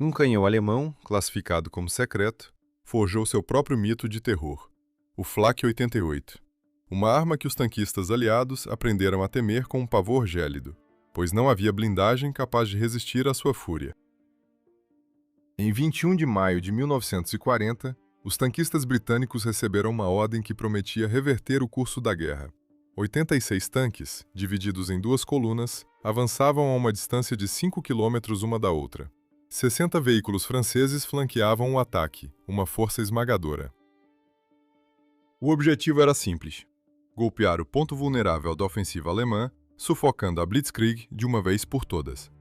Um canhão alemão, classificado como secreto, forjou seu próprio mito de terror, o Flak 88, uma arma que os tanquistas aliados aprenderam a temer com um pavor gélido, pois não havia blindagem capaz de resistir à sua fúria. Em 21 de maio de 1940, os tanquistas britânicos receberam uma ordem que prometia reverter o curso da guerra. 86 tanques, divididos em duas colunas, avançavam a uma distância de 5 quilômetros uma da outra. 60 veículos franceses flanqueavam o ataque, uma força esmagadora. O objetivo era simples: golpear o ponto vulnerável da ofensiva alemã, sufocando a Blitzkrieg de uma vez por todas.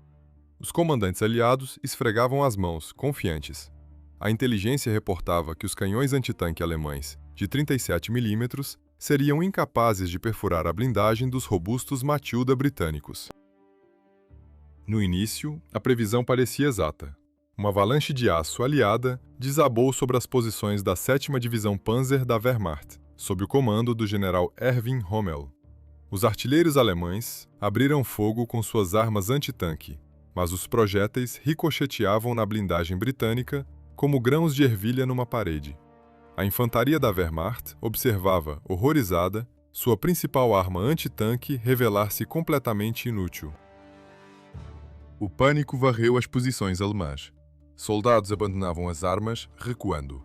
Os comandantes aliados esfregavam as mãos, confiantes. A inteligência reportava que os canhões antitanque alemães, de 37 mm, seriam incapazes de perfurar a blindagem dos robustos Matilda britânicos. No início, a previsão parecia exata. Uma avalanche de aço aliada desabou sobre as posições da 7ª Divisão Panzer da Wehrmacht, sob o comando do general Erwin Rommel. Os artilheiros alemães abriram fogo com suas armas antitanque, mas os projéteis ricocheteavam na blindagem britânica como grãos de ervilha numa parede. A infantaria da Wehrmacht observava, horrorizada, sua principal arma antitanque revelar-se completamente inútil. O pânico varreu as posições alemãs. Soldados abandonavam as armas, recuando.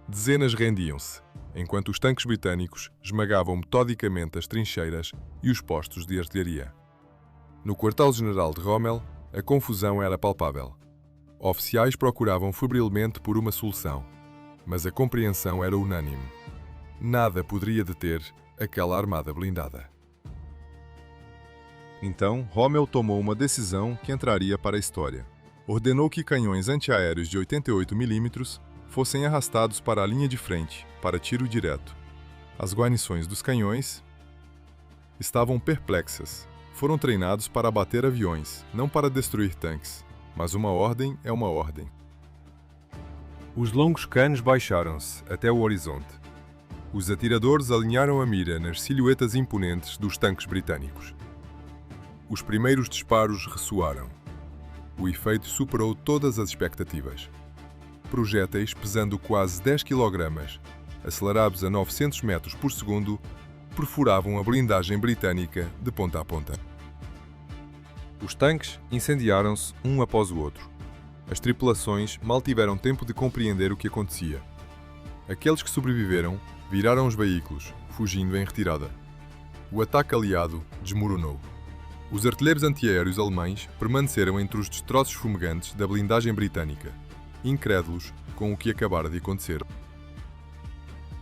Dezenas rendiam-se, enquanto os tanques britânicos esmagavam metodicamente as trincheiras e os postos de artilharia. No quartel-general de Rommel, a confusão era palpável. Oficiais procuravam febrilmente por uma solução, mas a compreensão era unânime. Nada poderia deter aquela armada blindada. Então, Rommel tomou uma decisão que entraria para a história. Ordenou que canhões antiaéreos de 88 mm fossem arrastados para a linha de frente, para tiro direto. As guarnições dos canhões estavam perplexas. Foram treinados para abater aviões, não para destruir tanques. Mas uma ordem é uma ordem. Os longos canos baixaram-se até o horizonte. Os atiradores alinharam a mira nas silhuetas imponentes dos tanques britânicos. Os primeiros disparos ressoaram. O efeito superou todas as expectativas. Projéteis pesando quase 10 kg, acelerados a 900 metros por segundo, perfuravam a blindagem britânica de ponta a ponta. Os tanques incendiaram-se um após o outro. As tripulações mal tiveram tempo de compreender o que acontecia. Aqueles que sobreviveram viraram os veículos, fugindo em retirada. O ataque aliado desmoronou. Os artilheiros antiaéreos alemães permaneceram entre os destroços fumegantes da blindagem britânica, incrédulos com o que acabara de acontecer.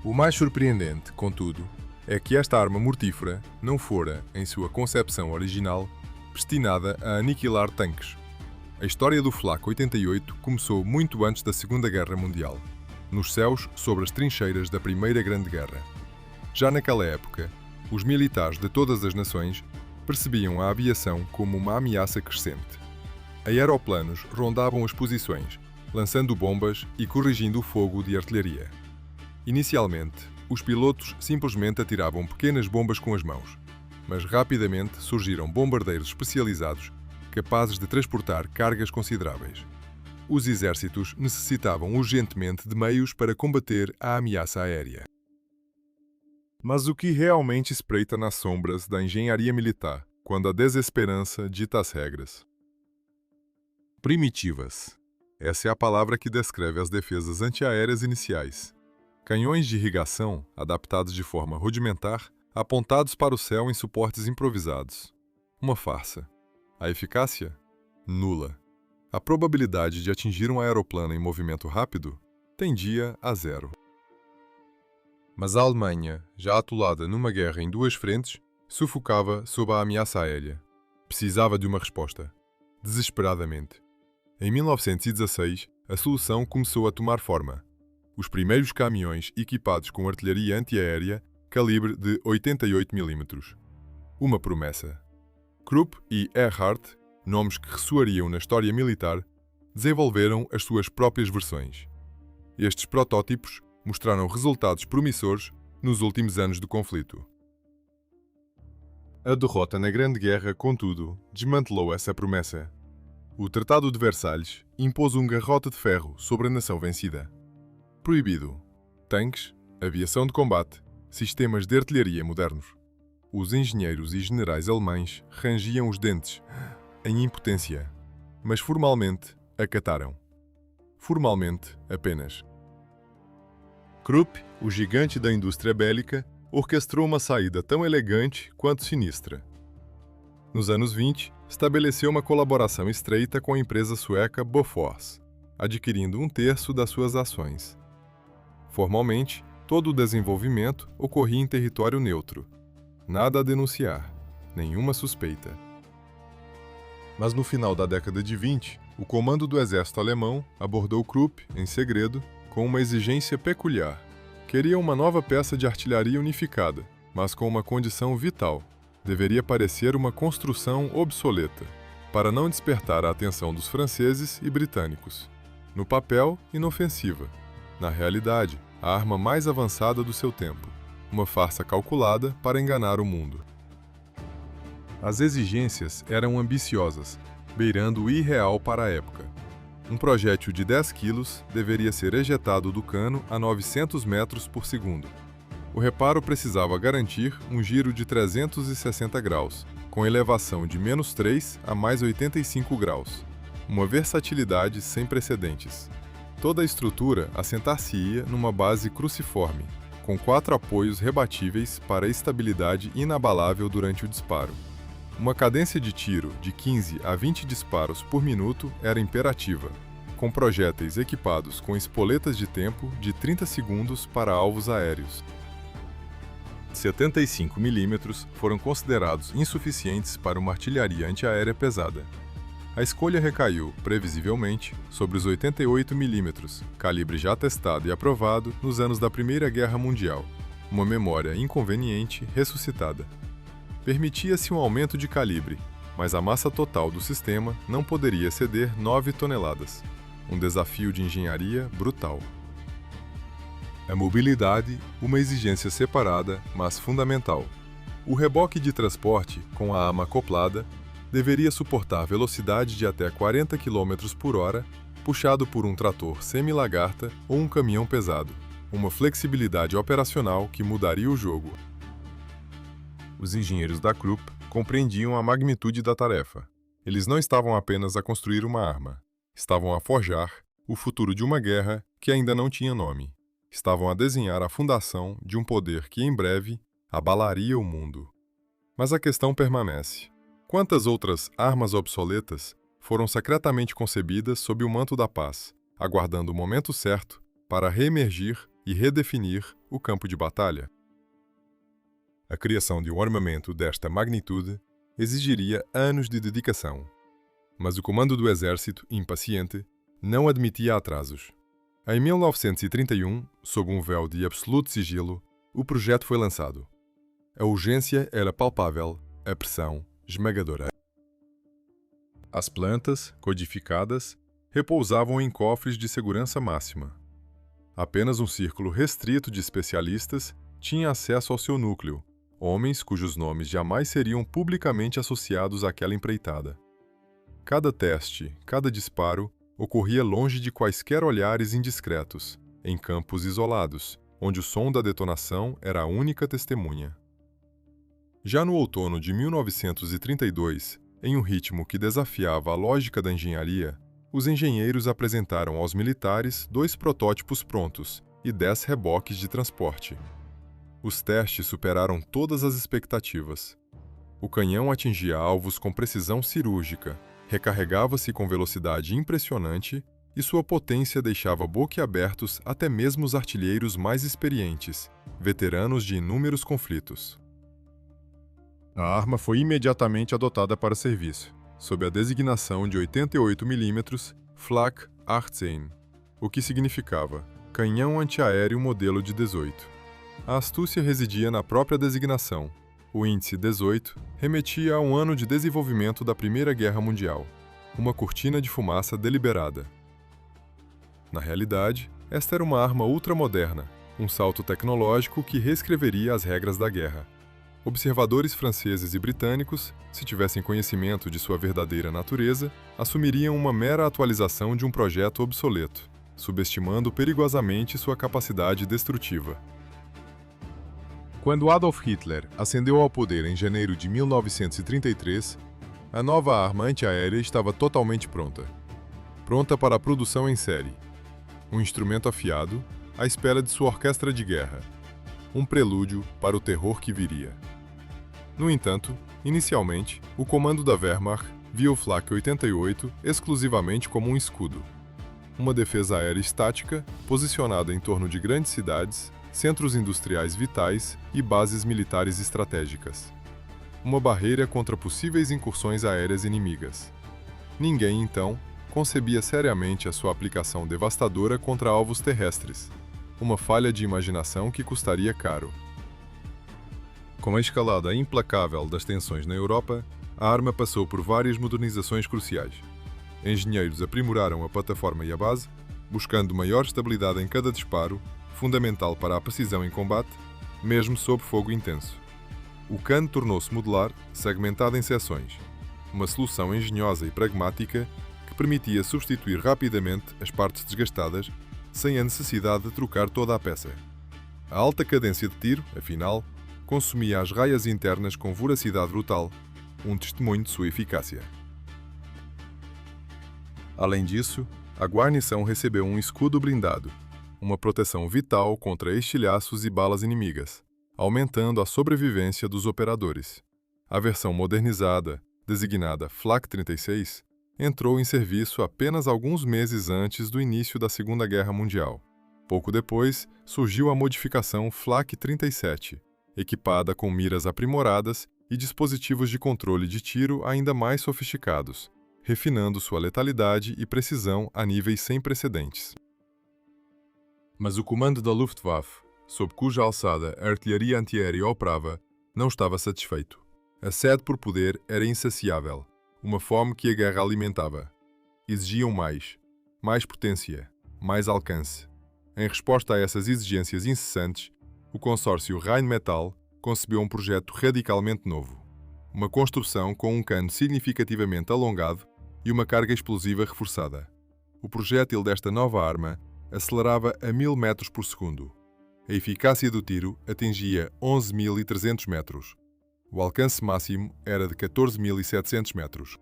O mais surpreendente, contudo, é que esta arma mortífera não fora, em sua concepção original, destinada a aniquilar tanques. A história do Flak 88 começou muito antes da Segunda Guerra Mundial, nos céus sobre as trincheiras da Primeira Grande Guerra. Já naquela época, os militares de todas as nações percebiam a aviação como uma ameaça crescente. Aeroplanos rondavam as posições, lançando bombas e corrigindo o fogo de artilharia. Inicialmente, os pilotos simplesmente atiravam pequenas bombas com as mãos, mas rapidamente surgiram bombardeiros especializados capazes de transportar cargas consideráveis. Os exércitos necessitavam urgentemente de meios para combater a ameaça aérea. Mas o que realmente espreita nas sombras da engenharia militar quando a desesperança dita as regras? Primitivas. Essa é a palavra que descreve as defesas antiaéreas iniciais. Canhões de irrigação, adaptados de forma rudimentar, apontados para o céu em suportes improvisados. Uma farsa. A eficácia? Nula. A probabilidade de atingir um aeroplano em movimento rápido tendia a zero. Mas a Alemanha, já atolada numa guerra em duas frentes, sufocava sob a ameaça aérea. Precisava de uma resposta. Desesperadamente. Em 1916, a solução começou a tomar forma. Os primeiros caminhões equipados com artilharia antiaérea calibre de 88 mm. Uma promessa. Krupp e Ehrhardt, nomes que ressoariam na história militar, desenvolveram as suas próprias versões. Estes protótipos mostraram resultados promissores nos últimos anos do conflito. A derrota na Grande Guerra, contudo, desmantelou essa promessa. O Tratado de Versalhes impôs um garrote de ferro sobre a nação vencida. Proibido. Tanques, aviação de combate, sistemas de artilharia modernos. Os engenheiros e generais alemães rangiam os dentes, em impotência. Mas formalmente, acataram. Formalmente, apenas. Krupp, o gigante da indústria bélica, orquestrou uma saída tão elegante quanto sinistra. Nos anos 20, estabeleceu uma colaboração estreita com a empresa sueca Bofors, adquirindo 1/3 das suas ações. Formalmente, todo o desenvolvimento ocorria em território neutro. Nada a denunciar, nenhuma suspeita. Mas no final da década de 20, o comando do exército alemão abordou Krupp, em segredo, com uma exigência peculiar. Queria uma nova peça de artilharia unificada, mas com uma condição vital. Deveria parecer uma construção obsoleta, para não despertar a atenção dos franceses e britânicos. No papel, inofensiva. Na realidade, a arma mais avançada do seu tempo. Uma farsa calculada para enganar o mundo. As exigências eram ambiciosas, beirando o irreal para a época. Um projétil de 10 quilos deveria ser ejetado do cano a 900 metros por segundo. O reparo precisava garantir um giro de 360 graus, com elevação de -3 a mais 85 graus. Uma versatilidade sem precedentes. Toda a estrutura assentar-se-ia numa base cruciforme, com 4 apoios rebatíveis para estabilidade inabalável durante o disparo. Uma cadência de tiro de 15 a 20 disparos por minuto era imperativa, com projéteis equipados com espoletas de tempo de 30 segundos para alvos aéreos. 75 mm foram considerados insuficientes para uma artilharia antiaérea pesada. A escolha recaiu, previsivelmente, sobre os 88 mm, calibre já testado e aprovado nos anos da Primeira Guerra Mundial, uma memória inconveniente ressuscitada. Permitia-se um aumento de calibre, mas a massa total do sistema não poderia exceder 9 toneladas, um desafio de engenharia brutal. A mobilidade, uma exigência separada, mas fundamental. O reboque de transporte, com a arma acoplada, deveria suportar velocidade de até 40 km por hora, puxado por um trator semi-lagarta ou um caminhão pesado. Uma flexibilidade operacional que mudaria o jogo. Os engenheiros da Krupp compreendiam a magnitude da tarefa. Eles não estavam apenas a construir uma arma. Estavam a forjar o futuro de uma guerra que ainda não tinha nome. Estavam a desenhar a fundação de um poder que, em breve, abalaria o mundo. Mas a questão permanece. Quantas outras armas obsoletas foram secretamente concebidas sob o manto da paz, aguardando o momento certo para reemergir e redefinir o campo de batalha? A criação de um armamento desta magnitude exigiria anos de dedicação. Mas o comando do exército, impaciente, não admitia atrasos. Em 1931, sob um véu de absoluto sigilo, o projeto foi lançado. A urgência era palpável, a pressão esmagadora. As plantas, codificadas, repousavam em cofres de segurança máxima. Apenas um círculo restrito de especialistas tinha acesso ao seu núcleo, homens cujos nomes jamais seriam publicamente associados àquela empreitada. Cada teste, cada disparo, ocorria longe de quaisquer olhares indiscretos, em campos isolados, onde o som da detonação era a única testemunha. Já no outono de 1932, em um ritmo que desafiava a lógica da engenharia, os engenheiros apresentaram aos militares 2 protótipos prontos e 10 reboques de transporte. Os testes superaram todas as expectativas. O canhão atingia alvos com precisão cirúrgica, recarregava-se com velocidade impressionante e sua potência deixava boquiabertos até mesmo os artilheiros mais experientes, veteranos de inúmeros conflitos. A arma foi imediatamente adotada para serviço, sob a designação de 88 mm Flak 18, o que significava canhão antiaéreo modelo de 18. A astúcia residia na própria designação. O índice 18 remetia a um ano de desenvolvimento da Primeira Guerra Mundial, uma cortina de fumaça deliberada. Na realidade, esta era uma arma ultramoderna, um salto tecnológico que reescreveria as regras da guerra. Observadores franceses e britânicos, se tivessem conhecimento de sua verdadeira natureza, assumiriam uma mera atualização de um projeto obsoleto, subestimando perigosamente sua capacidade destrutiva. Quando Adolf Hitler ascendeu ao poder em janeiro de 1933, a nova arma antiaérea estava totalmente pronta. Pronta para a produção em série. Um instrumento afiado, à espera de sua orquestra de guerra. Um prelúdio para o terror que viria. No entanto, inicialmente, o comando da Wehrmacht via o Flak 88 exclusivamente como um escudo. Uma defesa aérea estática, posicionada em torno de grandes cidades, centros industriais vitais e bases militares estratégicas. Uma barreira contra possíveis incursões aéreas inimigas. Ninguém, então, concebia seriamente a sua aplicação devastadora contra alvos terrestres. Uma falha de imaginação que custaria caro. Com a escalada implacável das tensões na Europa, a arma passou por várias modernizações cruciais. Engenheiros aprimoraram a plataforma e a base, buscando maior estabilidade em cada disparo, fundamental para a precisão em combate, mesmo sob fogo intenso. O cano tornou-se modular, segmentado em seções, uma solução engenhosa e pragmática que permitia substituir rapidamente as partes desgastadas sem a necessidade de trocar toda a peça. A alta cadência de tiro, afinal, consumia as raias internas com voracidade brutal, um testemunho de sua eficácia. Além disso, a guarnição recebeu um escudo blindado, uma proteção vital contra estilhaços e balas inimigas, aumentando a sobrevivência dos operadores. A versão modernizada, designada Flak 36, entrou em serviço apenas alguns meses antes do início da Segunda Guerra Mundial. Pouco depois, surgiu a modificação Flak 37, equipada com miras aprimoradas e dispositivos de controle de tiro ainda mais sofisticados, refinando sua letalidade e precisão a níveis sem precedentes. Mas o comando da Luftwaffe, sob cuja alçada a artilharia antiaérea operava, não estava satisfeito. A sede por poder era insaciável, uma fome que a guerra alimentava. Exigiam mais potência, mais alcance. Em resposta a essas exigências incessantes, o consórcio Rheinmetall concebeu um projeto radicalmente novo. Uma construção com um cano significativamente alongado e uma carga explosiva reforçada. O projétil desta nova arma acelerava a 1000 metros por segundo. A eficácia do tiro atingia 11.300 metros. O alcance máximo era de 14.700 metros.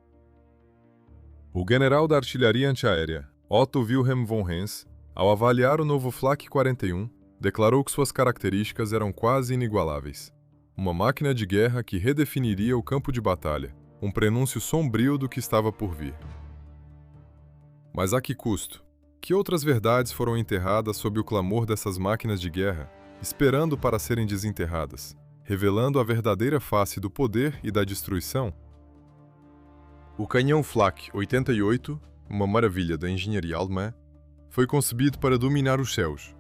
O general da artilharia antiaérea, Otto Wilhelm von Hens, ao avaliar o novo Flak 41, declarou que suas características eram quase inigualáveis. Uma máquina de guerra que redefiniria o campo de batalha, um prenúncio sombrio do que estava por vir. Mas a que custo? Que outras verdades foram enterradas sob o clamor dessas máquinas de guerra, esperando para serem desenterradas, revelando a verdadeira face do poder e da destruição? O canhão Flak 88, uma maravilha da engenharia alemã, foi concebido para dominar os céus,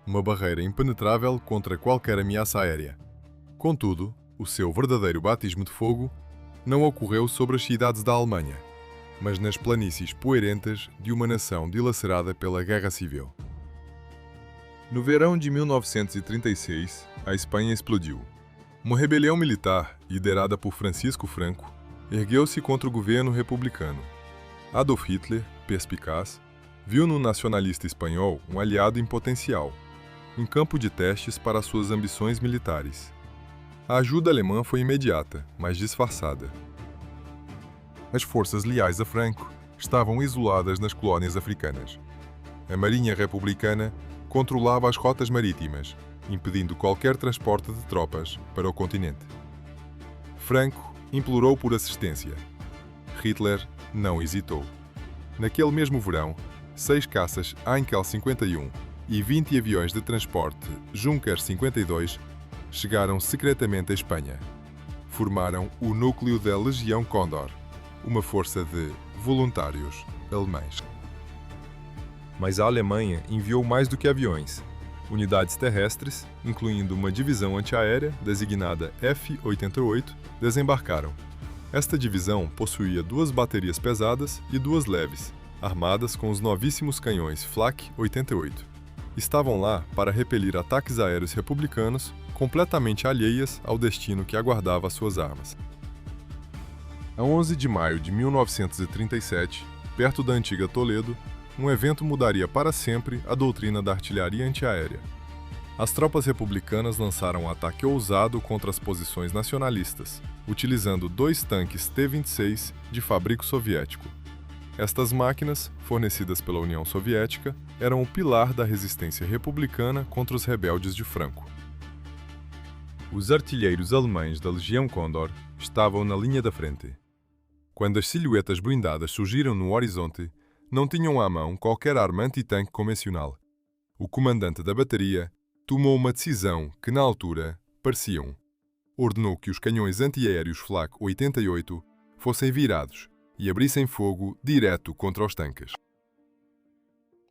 uma barreira impenetrável contra qualquer ameaça aérea. Contudo, o seu verdadeiro batismo de fogo não ocorreu sobre as cidades da Alemanha, mas nas planícies poeirentas de uma nação dilacerada pela Guerra Civil. No verão de 1936, a Espanha explodiu. Uma rebelião militar, liderada por Francisco Franco, ergueu-se contra o governo republicano. Adolf Hitler, perspicaz, viu no nacionalista espanhol um aliado em potencial, um campo de testes para suas ambições militares. A ajuda alemã foi imediata, mas disfarçada. As forças leais a Franco estavam isoladas nas colónias africanas. A Marinha Republicana controlava as rotas marítimas, impedindo qualquer transporte de tropas para o continente. Franco implorou por assistência. Hitler não hesitou. Naquele mesmo verão, 6 caças Heinkel 51 e 20 aviões de transporte Junker 52 chegaram secretamente à Espanha. Formaram o núcleo da Legião Condor, uma força de voluntários alemães. Mas a Alemanha enviou mais do que aviões. Unidades terrestres, incluindo uma divisão antiaérea, designada F-88, desembarcaram. Esta divisão possuía 2 baterias pesadas e 2 leves, armadas com os novíssimos canhões Flak 88. estavam lá para repelir ataques aéreos republicanos completamente alheias ao destino que aguardava as suas armas. A 11 de maio de 1937, perto da antiga Toledo, um evento mudaria para sempre a doutrina da artilharia antiaérea. As tropas republicanas lançaram um ataque ousado contra as posições nacionalistas, utilizando 2 tanques T-26 de fabrico soviético. Estas máquinas, fornecidas pela União Soviética, eram o pilar da resistência republicana contra os rebeldes de Franco. Os artilheiros alemães da Legião Condor estavam na linha da frente. Quando as silhuetas blindadas surgiram no horizonte, não tinham à mão qualquer arma antitanque convencional. O comandante da bateria tomou uma decisão que, na altura, parecia ordenou que os canhões antiaéreos Flak 88 fossem virados e abrissem fogo direto contra os tanques.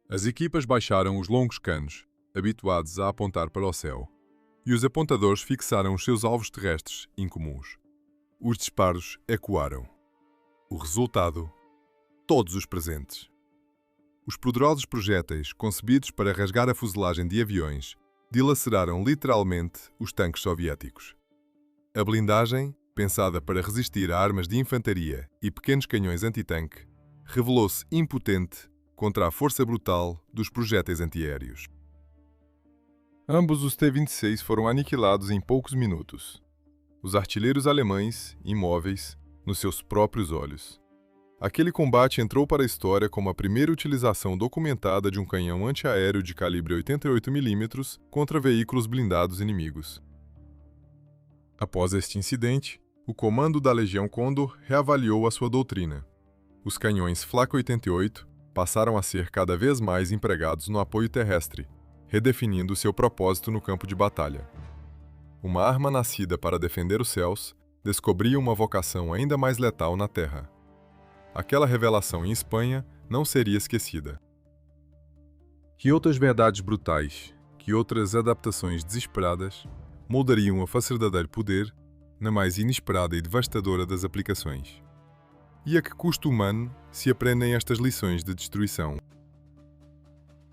As equipas baixaram os longos canos, habituados a apontar para o céu, e os apontadores fixaram os seus alvos terrestres incomuns. Os disparos ecoaram. O resultado: todos os presentes. Os poderosos projéteis, concebidos para rasgar a fuselagem de aviões, dilaceraram literalmente os tanques soviéticos. A blindagem, pensada para resistir a armas de infantaria e pequenos canhões antitanque, revelou-se impotente contra a força brutal dos projéteis antiaéreos. Ambos os T-26 foram aniquilados em poucos minutos. Os artilheiros alemães, imóveis, nos seus próprios olhos. Aquele combate entrou para a história como a primeira utilização documentada de um canhão antiaéreo de calibre 88 mm contra veículos blindados inimigos. Após este incidente, o comando da Legião Condor reavaliou a sua doutrina. Os canhões Flak 88 passaram a ser cada vez mais empregados no apoio terrestre, redefinindo seu propósito no campo de batalha. Uma arma nascida para defender os céus descobria uma vocação ainda mais letal na terra. Aquela revelação em Espanha não seria esquecida. Que outras verdades brutais, que outras adaptações desesperadas, moldariam a face verdadeiro poder na mais inesperada e devastadora das aplicações. E a que custo humano se aprendem estas lições de destruição?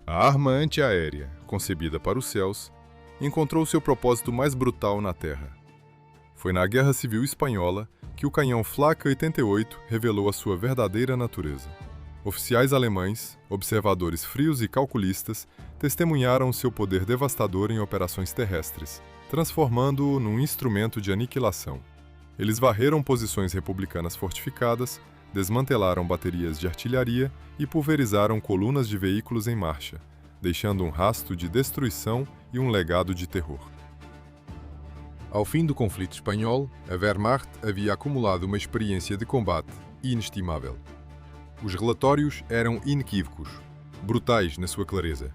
A arma antiaérea, concebida para os céus, encontrou seu propósito mais brutal na terra. Foi na Guerra Civil Espanhola que o canhão Flak 88 revelou a sua verdadeira natureza. Oficiais alemães, observadores frios e calculistas, testemunharam seu poder devastador em operações terrestres, transformando-o num instrumento de aniquilação. Eles varreram posições republicanas fortificadas, desmantelaram baterias de artilharia e pulverizaram colunas de veículos em marcha, deixando um rastro de destruição e um legado de terror. Ao fim do conflito espanhol, a Wehrmacht havia acumulado uma experiência de combate inestimável. Os relatórios eram inequívocos, brutais na sua clareza.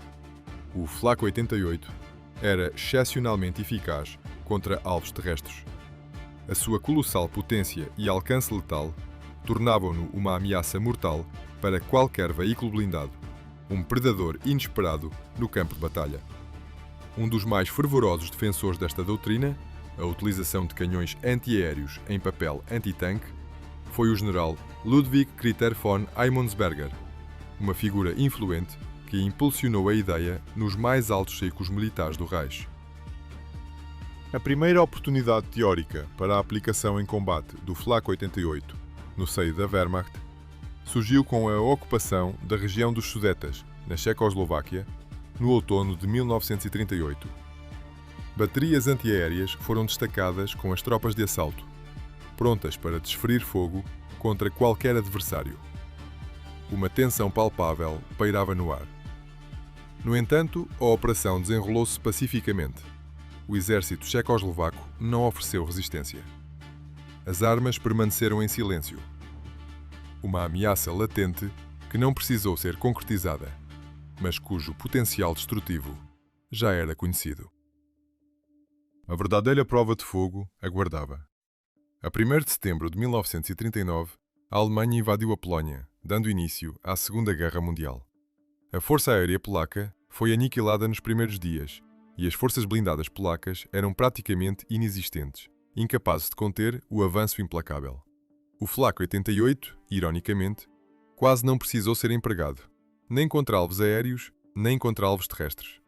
O Flak 88 era excepcionalmente eficaz contra alvos terrestres. A sua colossal potência e alcance letal tornavam-no uma ameaça mortal para qualquer veículo blindado, um predador inesperado no campo de batalha. Um dos mais fervorosos defensores desta doutrina, a utilização de canhões antiaéreos em papel antitanque, foi o general Ludwig Kritter von Eimonsberger, uma figura influente que impulsionou a ideia nos mais altos círculos militares do Reich. A primeira oportunidade teórica para a aplicação em combate do Flak 88 no seio da Wehrmacht surgiu com a ocupação da região dos Sudetas, na Checoslováquia, no outono de 1938. Baterias antiaéreas foram destacadas com as tropas de assalto, prontas para desferir fogo contra qualquer adversário. Uma tensão palpável pairava no ar. No entanto, a operação desenrolou-se pacificamente. O exército checoslovaco não ofereceu resistência. As armas permaneceram em silêncio. Uma ameaça latente que não precisou ser concretizada, mas cujo potencial destrutivo já era conhecido. A verdadeira prova de fogo aguardava. A 1º de setembro de 1939, a Alemanha invadiu a Polónia, dando início à Segunda Guerra Mundial. A Força Aérea Polaca foi aniquilada nos primeiros dias e as forças blindadas polacas eram praticamente inexistentes, incapazes de conter o avanço implacável. O Flak 88, ironicamente, quase não precisou ser empregado, nem contra alvos aéreos, nem contra alvos terrestres.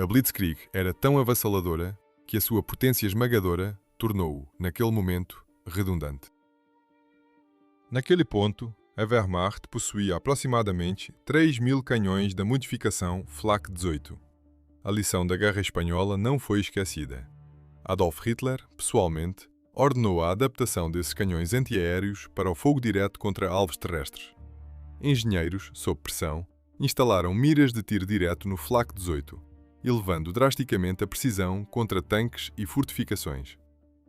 A Blitzkrieg era tão avassaladora que a sua potência esmagadora tornou-o, naquele momento, redundante. Naquele ponto, a Wehrmacht possuía aproximadamente 3.000 canhões da modificação Flak 18. A lição da Guerra Espanhola não foi esquecida. Adolf Hitler, pessoalmente, ordenou a adaptação desses canhões antiaéreos para o fogo direto contra alvos terrestres. Engenheiros, sob pressão, instalaram miras de tiro direto no Flak 18, elevando drasticamente a precisão contra tanques e fortificações.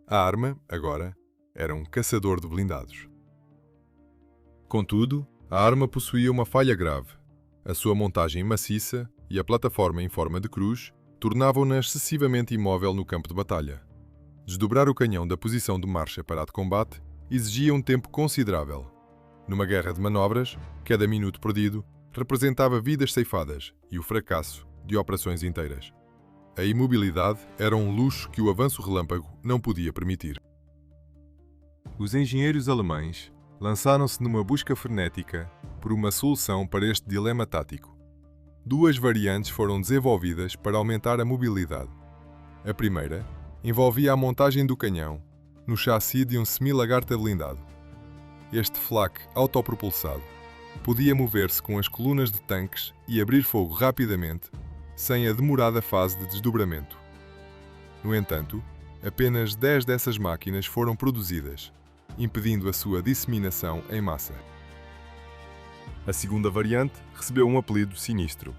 A arma, agora, era um caçador de blindados. Contudo, a arma possuía uma falha grave. A sua montagem maciça e a plataforma em forma de cruz tornavam-na excessivamente imóvel no campo de batalha. Desdobrar o canhão da posição de marcha para a de combate exigia um tempo considerável. Numa guerra de manobras, cada minuto perdido representava vidas ceifadas e o fracasso de operações inteiras. A imobilidade era um luxo que o avanço relâmpago não podia permitir. Os engenheiros alemães lançaram-se numa busca frenética por uma solução para este dilema tático. Duas variantes foram desenvolvidas para aumentar a mobilidade. A primeira envolvia a montagem do canhão no chassi de um semi-lagarta blindado. Este flak autopropulsado podia mover-se com as colunas de tanques e abrir fogo rapidamente, sem a demorada fase de desdobramento. No entanto, apenas 10 dessas máquinas foram produzidas, impedindo a sua disseminação em massa. A segunda variante recebeu um apelido sinistro,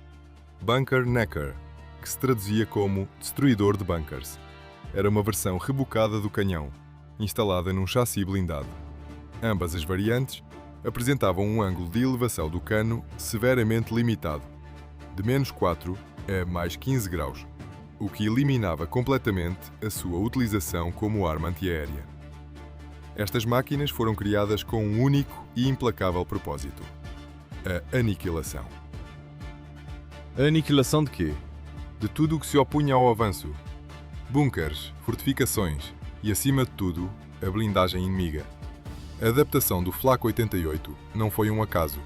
Bunker Necker, que se traduzia como destruidor de bunkers. Era uma versão rebocada do canhão, instalada num chassi blindado. Ambas as variantes apresentavam um ângulo de elevação do cano severamente limitado, de menos 4 a mais 15 graus, o que eliminava completamente a sua utilização como arma antiaérea. Estas máquinas foram criadas com um único e implacável propósito: a aniquilação. A aniquilação de quê? De tudo o que se opunha ao avanço. Bunkers, fortificações e, acima de tudo, a blindagem inimiga. A adaptação do Flak 88 não foi um acaso,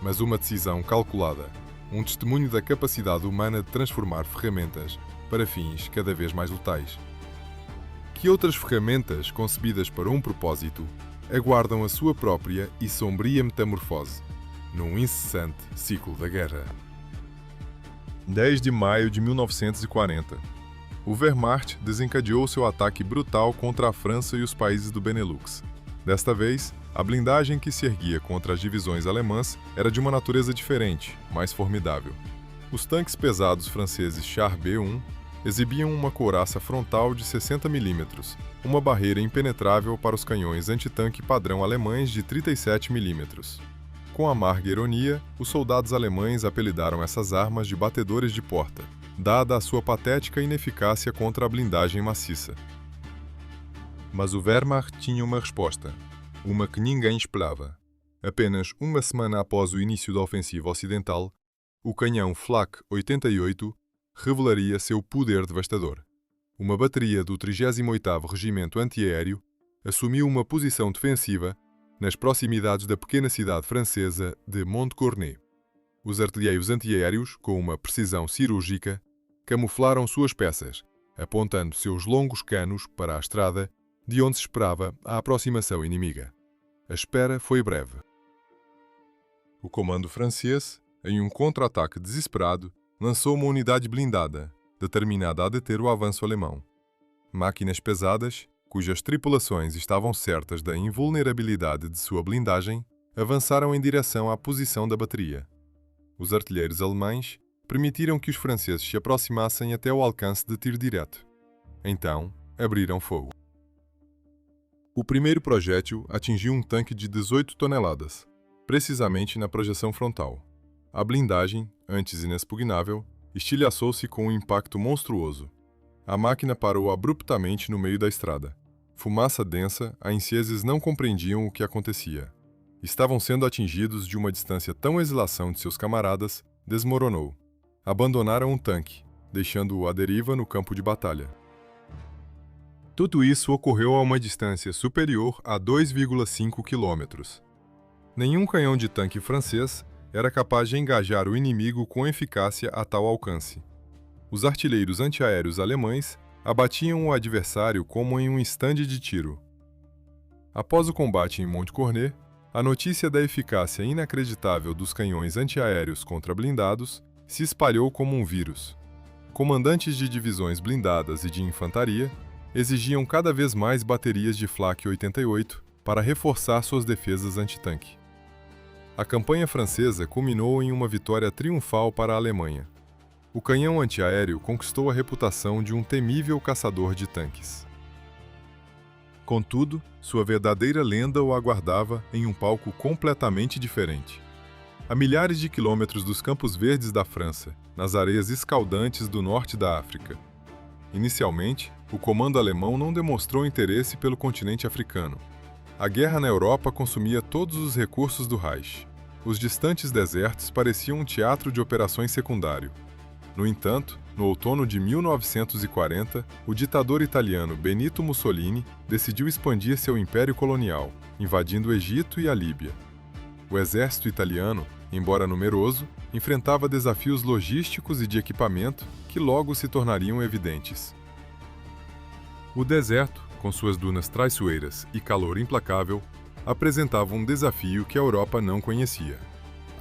mas uma decisão calculada, um testemunho da capacidade humana de transformar ferramentas para fins cada vez mais letais. Que outras ferramentas concebidas para um propósito aguardam a sua própria e sombria metamorfose, num incessante ciclo da guerra. 10 de maio de 1940. O Wehrmacht desencadeou seu ataque brutal contra a França e os países do Benelux. Desta vez, a blindagem que se erguia contra as divisões alemãs era de uma natureza diferente, mais formidável. Os tanques pesados franceses Char B-1 exibiam uma couraça frontal de 60 mm, uma barreira impenetrável para os canhões antitanque padrão alemães de 37 mm. Com amarga ironia, os soldados alemães apelidaram essas armas de batedores de porta, dada a sua patética ineficácia contra a blindagem maciça. Mas o Wehrmacht tinha uma resposta, uma que ninguém esperava. Apenas uma semana após o início da ofensiva ocidental, o canhão Flak 88 revelaria seu poder devastador. Uma bateria do 38º Regimento Antiaéreo assumiu uma posição defensiva nas proximidades da pequena cidade francesa de Montcornet. Os artilheiros antiaéreos, com uma precisão cirúrgica, camuflaram suas peças, apontando seus longos canos para a estrada, de onde se esperava a aproximação inimiga. A espera foi breve. O comando francês, em um contra-ataque desesperado, lançou uma unidade blindada, determinada a deter o avanço alemão. Máquinas pesadas, cujas tripulações estavam certas da invulnerabilidade de sua blindagem, avançaram em direção à posição da bateria. Os artilheiros alemães permitiram que os franceses se aproximassem até o alcance de tiro direto. Então, abriram fogo. O primeiro projétil atingiu um tanque de 18 toneladas, precisamente na projeção frontal. A blindagem, antes inexpugnável, estilhaçou-se com um impacto monstruoso. A máquina parou abruptamente no meio da estrada. Fumaça densa, aincieses não compreendiam o que acontecia. Estavam sendo atingidos de uma distância tão a exilação de seus camaradas, desmoronou. Abandonaram um tanque, deixando-o à deriva no campo de batalha. Tudo isso ocorreu a uma distância superior a 2,5 quilômetros. Nenhum canhão de tanque francês era capaz de engajar o inimigo com eficácia a tal alcance. Os artilheiros antiaéreos alemães abatiam o adversário como em um estande de tiro. Após o combate em Monte Cornet, a notícia da eficácia inacreditável dos canhões antiaéreos contra blindados se espalhou como um vírus. Comandantes de divisões blindadas e de infantaria exigiam cada vez mais baterias de Flak 88 para reforçar suas defesas antitanque. A campanha francesa culminou em uma vitória triunfal para a Alemanha. O canhão antiaéreo conquistou a reputação de um temível caçador de tanques. Contudo, sua verdadeira lenda o aguardava em um palco completamente diferente. A milhares de quilômetros dos Campos Verdes da França, nas areias escaldantes do norte da África. Inicialmente, o comando alemão não demonstrou interesse pelo continente africano. A guerra na Europa consumia todos os recursos do Reich. Os distantes desertos pareciam um teatro de operações secundário. No entanto, no outono de 1940, o ditador italiano Benito Mussolini decidiu expandir seu império colonial, invadindo o Egito e a Líbia. O exército italiano, embora numeroso, enfrentava desafios logísticos e de equipamento que logo se tornariam evidentes. O deserto, com suas dunas traiçoeiras e calor implacável, apresentava um desafio que a Europa não conhecia.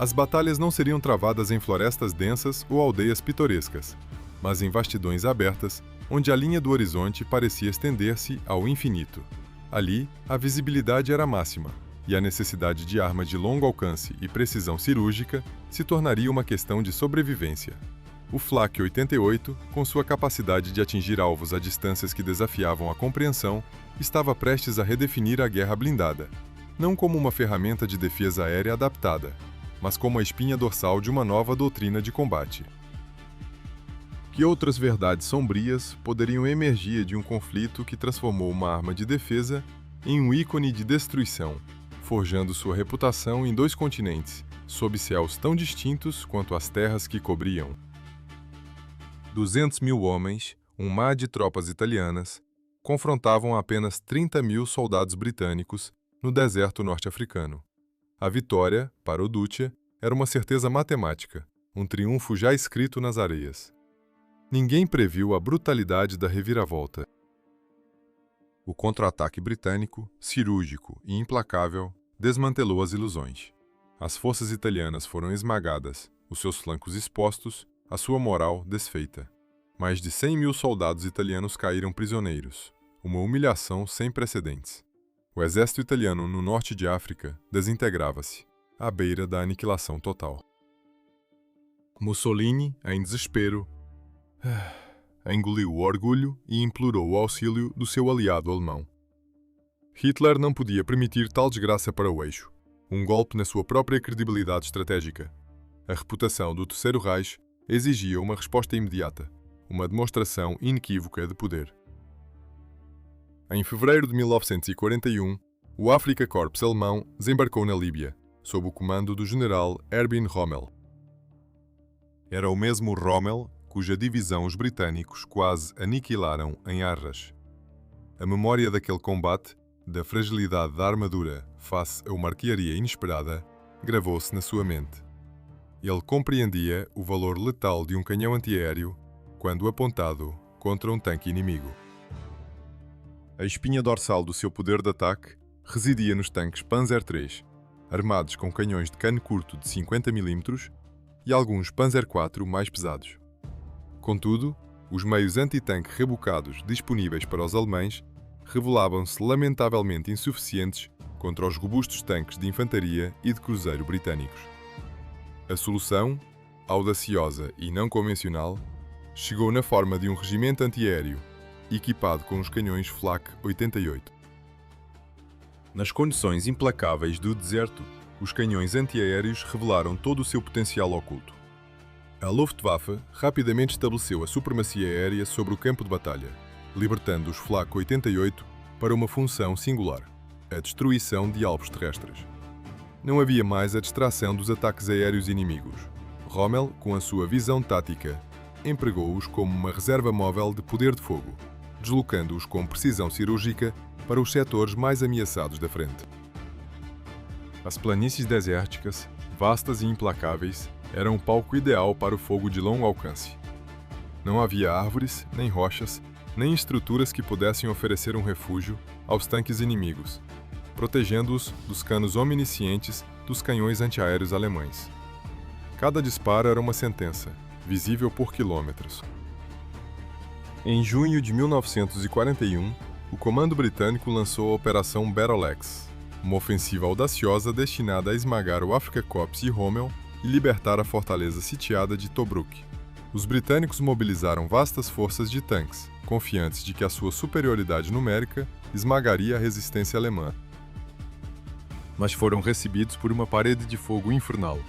As batalhas não seriam travadas em florestas densas ou aldeias pitorescas, mas em vastidões abertas, onde a linha do horizonte parecia estender-se ao infinito. Ali, a visibilidade era máxima, e a necessidade de armas de longo alcance e precisão cirúrgica se tornaria uma questão de sobrevivência. O Flak 88, com sua capacidade de atingir alvos a distâncias que desafiavam a compreensão, estava prestes a redefinir a guerra blindada, não como uma ferramenta de defesa aérea adaptada, mas como a espinha dorsal de uma nova doutrina de combate. Que outras verdades sombrias poderiam emergir de um conflito que transformou uma arma de defesa em um ícone de destruição, forjando sua reputação em dois continentes, sob céus tão distintos quanto as terras que cobriam? 200.000 homens, um mar de tropas italianas, confrontavam apenas 30.000 soldados britânicos no deserto norte-africano. A vitória, para o Duce, era uma certeza matemática, um triunfo já escrito nas areias. Ninguém previu a brutalidade da reviravolta. O contra-ataque britânico, cirúrgico e implacável, desmantelou as ilusões. As forças italianas foram esmagadas, os seus flancos expostos, a sua moral desfeita. Mais de 100.000 soldados italianos caíram prisioneiros, uma humilhação sem precedentes. O exército italiano no norte de África desintegrava-se, à beira da aniquilação total. Mussolini, em desespero, engoliu o orgulho e implorou o auxílio do seu aliado alemão. Hitler não podia permitir tal desgraça para o eixo, um golpe na sua própria credibilidade estratégica. A reputação do Terceiro Reich exigia uma resposta imediata, uma demonstração inequívoca de poder. Em fevereiro de 1941, o Afrika Korps alemão desembarcou na Líbia, sob o comando do general Erwin Rommel. Era o mesmo Rommel cuja divisão os britânicos quase aniquilaram em Arras. A memória daquele combate, da fragilidade da armadura face a uma artilharia inesperada, gravou-se na sua mente. Ele compreendia o valor letal de um canhão antiaéreo quando apontado contra um tanque inimigo. A espinha dorsal do seu poder de ataque residia nos tanques Panzer III, armados com canhões de cano curto de 50 mm e alguns Panzer IV mais pesados. Contudo, os meios antitanque rebocados disponíveis para os alemães revelavam-se lamentavelmente insuficientes contra os robustos tanques de infantaria e de cruzeiro britânicos. A solução, audaciosa e não convencional, chegou na forma de um regimento antiaéreo, equipado com os canhões Flak 88. Nas condições implacáveis do deserto, os canhões antiaéreos revelaram todo o seu potencial oculto. A Luftwaffe rapidamente estabeleceu a supremacia aérea sobre o campo de batalha, libertando os Flak 88 para uma função singular: a destruição de alvos terrestres. Não havia mais a distração dos ataques aéreos inimigos. Rommel, com a sua visão tática, empregou-os como uma reserva móvel de poder de fogo, deslocando-os com precisão cirúrgica para os setores mais ameaçados da frente. As planícies desérticas, vastas e implacáveis, eram o palco ideal para o fogo de longo alcance. Não havia árvores, nem rochas, nem estruturas que pudessem oferecer um refúgio aos tanques inimigos, protegendo-os dos canos oniscientes dos canhões antiaéreos alemães. Cada disparo era uma sentença, visível por quilômetros. Em junho de 1941, o comando britânico lançou a Operação Battle Axe, uma ofensiva audaciosa destinada a esmagar o Afrika Korps de Rommel e libertar a fortaleza sitiada de Tobruk. Os britânicos mobilizaram vastas forças de tanques, confiantes de que a sua superioridade numérica esmagaria a resistência alemã. Mas foram recebidos por uma parede de fogo infernal,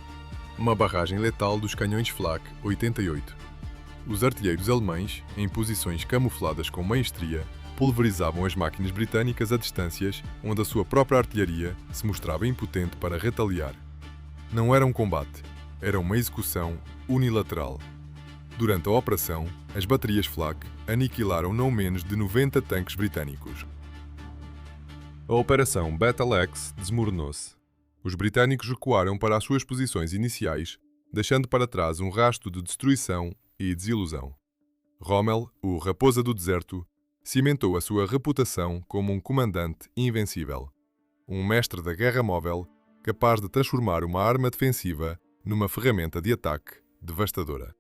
uma barragem letal dos canhões Flak 88. Os artilheiros alemães, em posições camufladas com maestria, pulverizavam as máquinas britânicas a distâncias onde a sua própria artilharia se mostrava impotente para retaliar. Não era um combate, era uma execução unilateral. Durante a operação, as baterias Flak aniquilaram não menos de 90 tanques britânicos. A Operação Battle Axe desmoronou-se. Os britânicos recuaram para as suas posições iniciais, deixando para trás um rastro de destruição e desilusão. Rommel, o Raposa do Deserto, cimentou a sua reputação como um comandante invencível. Um mestre da guerra móvel, capaz de transformar uma arma defensiva numa ferramenta de ataque devastadora.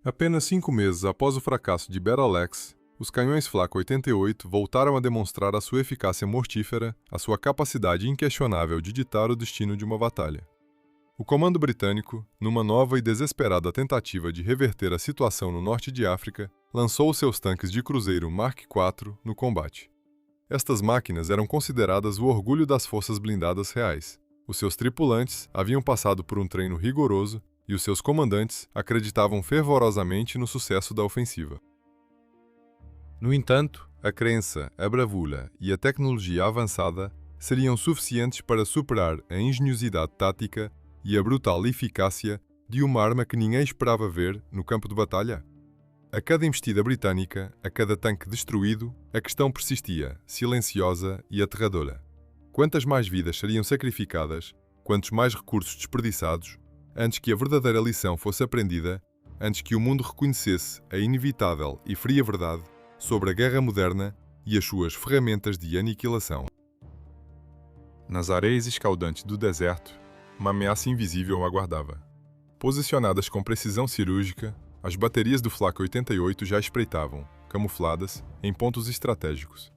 Apenas 5 meses após o fracasso de Battle Axe, os canhões Flak 88 voltaram a demonstrar a sua eficácia mortífera, a sua capacidade inquestionável de ditar o destino de uma batalha. O comando britânico, numa nova e desesperada tentativa de reverter a situação no norte de África, lançou seus tanques de cruzeiro Mark IV no combate. Estas máquinas eram consideradas o orgulho das forças blindadas reais. Os seus tripulantes haviam passado por um treino rigoroso e os seus comandantes acreditavam fervorosamente no sucesso da ofensiva. No entanto, a crença, a bravura e a tecnologia avançada seriam suficientes para superar a engenhosidade tática e a brutal eficácia de uma arma que ninguém esperava ver no campo de batalha? A cada investida britânica, a cada tanque destruído, a questão persistia, silenciosa e aterradora. Quantas mais vidas seriam sacrificadas, quantos mais recursos desperdiçados, antes que a verdadeira lição fosse aprendida, antes que o mundo reconhecesse a inevitável e fria verdade sobre a guerra moderna e as suas ferramentas de aniquilação. Nas areias escaldantes do deserto, uma ameaça invisível aguardava. Posicionadas com precisão cirúrgica, as baterias do Flak 88 já espreitavam, camufladas, em pontos estratégicos.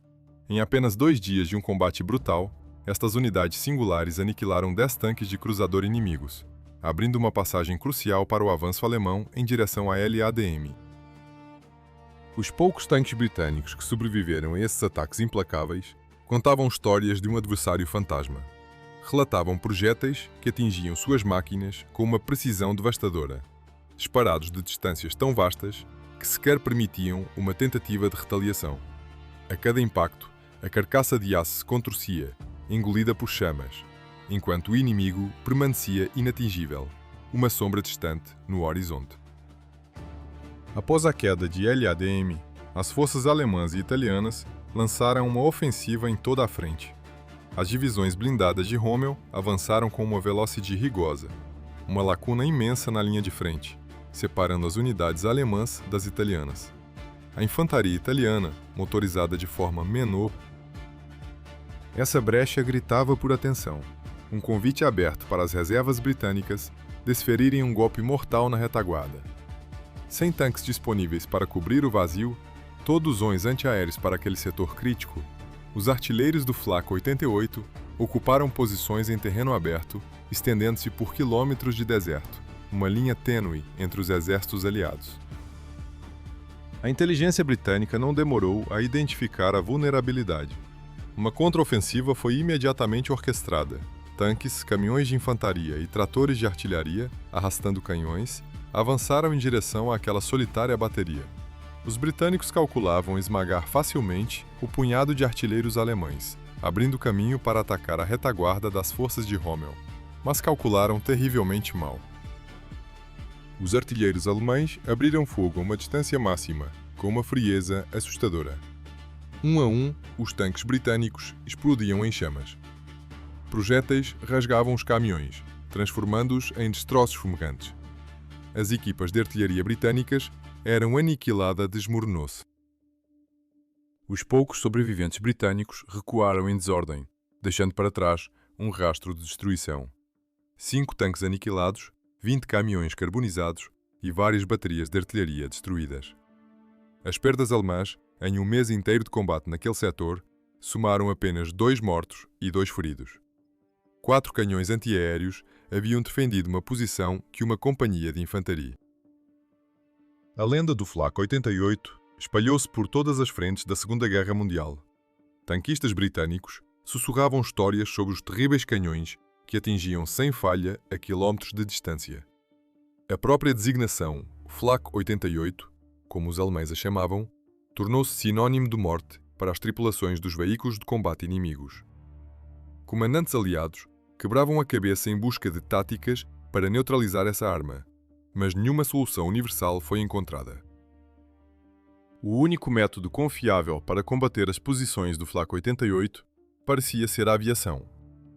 Em apenas 2 dias de um combate brutal, estas unidades singulares aniquilaram 10 tanques de cruzador inimigos, abrindo uma passagem crucial para o avanço alemão em direção à LADM. Os poucos tanques britânicos que sobreviveram a esses ataques implacáveis contavam histórias de um adversário fantasma. Relatavam projéteis que atingiam suas máquinas com uma precisão devastadora, disparados de distâncias tão vastas que sequer permitiam uma tentativa de retaliação. A cada impacto, a carcaça de aço se contorcia, engolida por chamas, enquanto o inimigo permanecia inatingível, uma sombra distante no horizonte. Após a queda de LADM, as forças alemãs e italianas lançaram uma ofensiva em toda a frente. As divisões blindadas de Rommel avançaram com uma velocidade rigorosa, uma lacuna imensa na linha de frente, separando as unidades alemãs das italianas. A infantaria italiana, motorizada de forma menor, essa brecha gritava por atenção, um convite aberto para as reservas britânicas desferirem um golpe mortal na retaguarda. Sem tanques disponíveis para cobrir o vazio, todos os antiaéreos para aquele setor crítico, os artilheiros do Flak 88 ocuparam posições em terreno aberto, estendendo-se por quilômetros de deserto, uma linha tênue entre os exércitos aliados. A inteligência britânica não demorou a identificar a vulnerabilidade. Uma contraofensiva foi imediatamente orquestrada. Tanques, caminhões de infantaria e tratores de artilharia, arrastando canhões, avançaram em direção àquela solitária bateria. Os britânicos calculavam esmagar facilmente o punhado de artilheiros alemães, abrindo caminho para atacar a retaguarda das forças de Rommel, mas calcularam terrivelmente mal. Os artilheiros alemães abriram fogo a uma distância máxima, com uma frieza assustadora. Um a um, os tanques britânicos explodiam em chamas. Projéteis rasgavam os caminhões, transformando-os em destroços fumegantes. as equipas de artilharia britânicas eram aniquiladas e desmoronou-se. Os poucos sobreviventes britânicos recuaram em desordem, deixando para trás um rastro de destruição. 5 tanques aniquilados, 20 caminhões carbonizados e várias baterias de artilharia destruídas. As perdas alemãs, em um mês inteiro de combate naquele setor, somaram apenas 2 mortos e 2 feridos. 4 canhões antiaéreos haviam defendido uma posição que uma companhia de infantaria. A lenda do Flak 88 espalhou-se por todas as frentes da Segunda Guerra Mundial. Tanquistas britânicos sussurravam histórias sobre os terríveis canhões que atingiam sem falha a quilómetros de distância. A própria designação Flak 88, como os alemães a chamavam, tornou-se sinónimo de morte para as tripulações dos veículos de combate inimigos. Comandantes aliados quebravam a cabeça em busca de táticas para neutralizar essa arma, mas nenhuma solução universal foi encontrada. O único método confiável para combater as posições do Flak 88 parecia ser a aviação.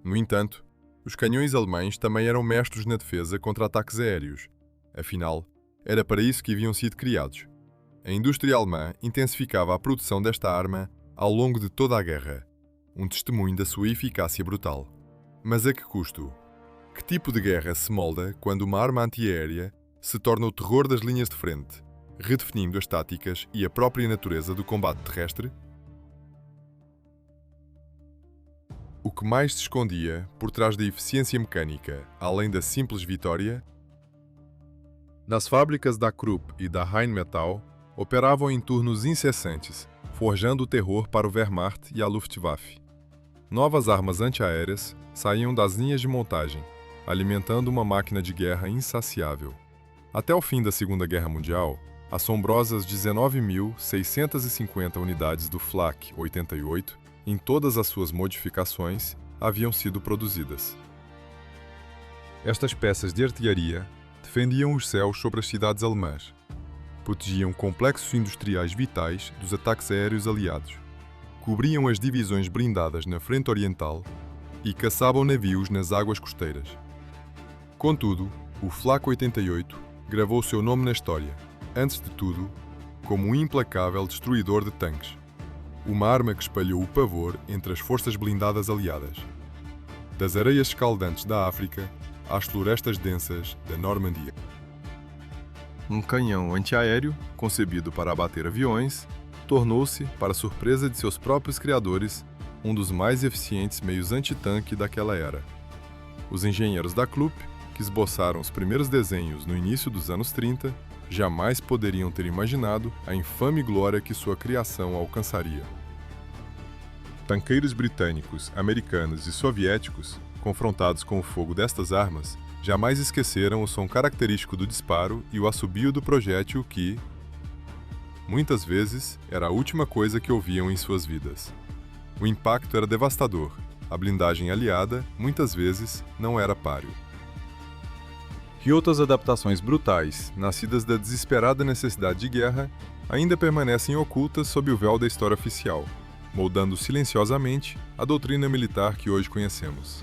No entanto, os canhões alemães também eram mestres na defesa contra ataques aéreos. Afinal, era para isso que haviam sido criados. A indústria alemã intensificava a produção desta arma ao longo de toda a guerra, um testemunho da sua eficácia brutal. Mas a que custo? Que tipo de guerra se molda quando uma arma antiaérea se torna o terror das linhas de frente, redefinindo as táticas e a própria natureza do combate terrestre? O que mais se escondia por trás da eficiência mecânica, além da simples vitória? Nas fábricas da Krupp e da Rheinmetall, operavam em turnos incessantes, forjando o terror para o Wehrmacht e a Luftwaffe. Novas armas antiaéreas saíam das linhas de montagem, alimentando uma máquina de guerra insaciável. Até o fim da Segunda Guerra Mundial, assombrosas 19.650 unidades do Flak 88, em todas as suas modificações, haviam sido produzidas. Estas peças de artilharia defendiam os céus sobre as cidades alemãs, protegiam complexos industriais vitais dos ataques aéreos aliados, cobriam as divisões blindadas na frente oriental e caçavam navios nas águas costeiras. Contudo, o Flak 88 gravou seu nome na história, antes de tudo, como um implacável destruidor de tanques, uma arma que espalhou o pavor entre as forças blindadas aliadas. Das areias escaldantes da África às florestas densas da Normandia. Um canhão antiaéreo, concebido para abater aviões, tornou-se, para surpresa de seus próprios criadores, um dos mais eficientes meios antitanque daquela era. Os engenheiros da Krupp, que esboçaram os primeiros desenhos no início dos anos 30, jamais poderiam ter imaginado a infame glória que sua criação alcançaria. Tanqueiros britânicos, americanos e soviéticos, confrontados com o fogo destas armas, jamais esqueceram o som característico do disparo e o assobio do projétil que, muitas vezes, era a última coisa que ouviam em suas vidas. O impacto era devastador. A blindagem aliada, muitas vezes, não era páreo. E outras adaptações brutais, nascidas da desesperada necessidade de guerra, ainda permanecem ocultas sob o véu da história oficial, moldando silenciosamente a doutrina militar que hoje conhecemos.